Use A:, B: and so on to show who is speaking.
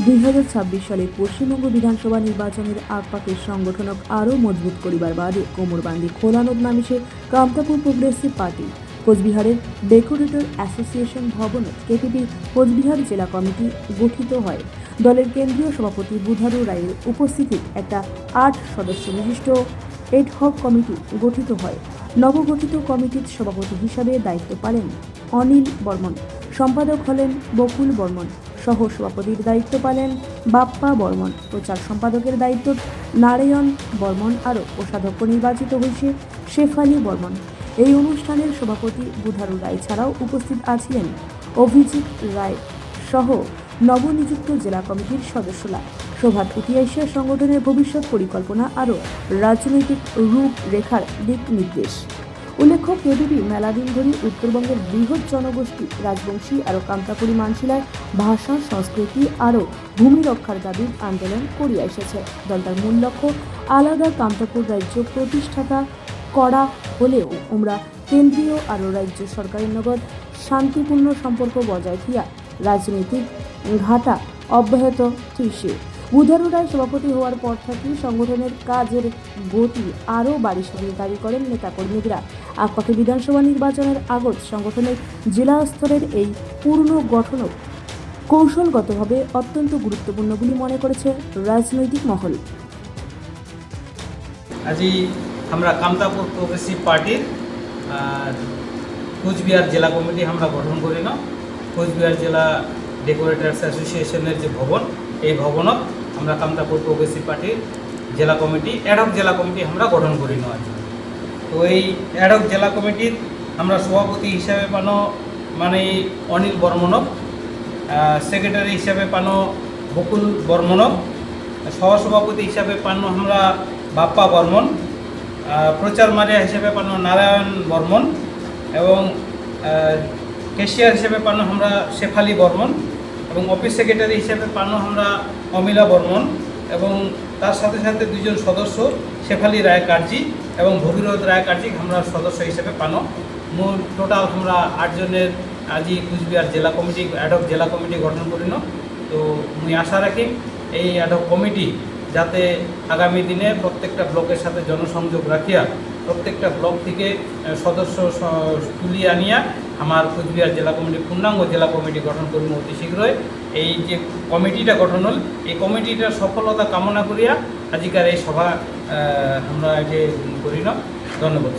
A: 2026 সালে পশ্চিমবঙ্গ বিধানসভা নির্বাচনের আগপাকের সংগঠনক আরও মজবুত করিবার বাদে কোমরবান্ধি খোলানোর নামিছে কামতাপুর প্রোগ্রেসিভ পার্টি। কোচবিহারের ডেকোরেটর অ্যাসোসিয়েশন ভবনত কেপিপি কোচবিহার জেলা কমিটি গঠিত হয়। দলের কেন্দ্রীয় সভাপতি বুধারু রায়ের উপস্থিতিতে একটা 8 সদস্য বিশিষ্ট এডহক কমিটি গঠিত হয়। নবগঠিত কমিটির সভাপতি হিসাবে দায়িত্ব পালন অনিল বর্মন, সম্পাদক হলেন বকুল বর্মন, সহ সভাপতির দায়িত্ব পালেন বাপ্পা বর্মন, প্রচার সম্পাদকের দায়িত্ব নারায়ণ বর্মন, আরও কোষাধ্যক্ষ নির্বাচিত হয়েছে শেফালি বর্মন। এই অনুষ্ঠানের সভাপতি বুধারু রায় ছাড়াও উপস্থিত আছিলেন অভিজিৎ রায় সহ নবনিযুক্ত জেলা কমিটির সদস্যরা। সভাত উঠে আসে সংগঠনের ভবিষ্যৎ পরিকল্পনা আরও রাজনৈতিক রূপরেখার দিক নির্দেশ। উল্লেখ্য, কেপিপি মেলা দিন ধরে উত্তরবঙ্গের বৃহৎ জনগোষ্ঠী রাজবংশী আরও কামতাপুরী মানসিলার ভাষা সংস্কৃতি আরও ভূমি রক্ষার দাবি আন্দোলন করিয়া এসেছে। দলটার মূল লক্ষ্য আলাদা কামতাপুর রাজ্য প্রতিষ্ঠাতা করা হলেও আমরা কেন্দ্রীয় আরও রাজ্য সরকারের নগদ শান্তিপূর্ণ সম্পর্ক বজায় থিয়া রাজনৈতিক ঘাটা অব্যাহত থুইছে। বুধারু রায় সভাপতি হওয়ার পর থেকেই সংগঠনের কাজের গতি আরও বাড়িয়ে দাবি করেন নেতাকর্মীরা। আগপাকে বিধানসভা নির্বাচনের আগত সংগঠনের জেলা স্তরের এই পূর্ণ গঠন কৌশলগতভাবে অত্যন্ত গুরুত্বপূর্ণ বলে মনে করেছে রাজনৈতিক মহল।
B: আজি আমরা কামতাপুর প্রোগ্রেসিভ পার্টির কোচবিহার জেলা কমিটি আমরা গঠন করি না। কোচবিহার জেলা ডেকোরেটার্স অ্যাসোসিয়েশনের যে ভবন, এই ভবনত আমরা কামতাপুর প্রোগ্রেসিভ পার্টির জেলা কমিটি অ্যাডহক জেলা কমিটি আমরা গঠন করি না। তো এই অ্যাডহক জেলা কমিটির আমরা সভাপতি হিসাবে পানো মানে অনিল বর্মনক, সেক্রেটারি হিসাবে পানো বকুল বর্মনক, সহসভাপতি হিসাবে পানো আমরা বাপ্পা বর্মন, প্রচার মারিয়া হিসেবে পানো নারায়ণ বর্মন এবং ক্যাশিয়ার হিসেবে পানো আমরা শেফালি বর্মন এবং অফিস সেক্রেটারি হিসেবে পানো আমরা অমিলা বর্মন এবং তার সাথে সাথে দুজন সদস্য শেফালি রায় কার্জি এবং ভগীরথ রায় কার্জি আমরা সদস্য হিসেবে পানো। মূল টোটাল আমরা 8 জনের আজি কোচবিহার জেলা কমিটি অ্যাডহক জেলা কমিটি গঠন করিনো। তো মুই আশা রাখি এই অ্যাডহক কমিটি যাতে আগামী দিনে প্রত্যেকটা ব্লকের সাথে জনসংযোগ রাখিয়া প্রত্যেকটা ব্লক থেকে সদস্য তুলিয়ে আনিয়া আমার কোচবিহার জেলা কমিটি পূর্ণাঙ্গ জেলা কমিটি গঠন করব অতি শীঘ্রই। এই যে কমিটিটা গঠন হল, এই কমিটিটার সফলতা কামনা করিয়া আজিকার এই সভা আমরা এটি করি না। ধন্যবাদ।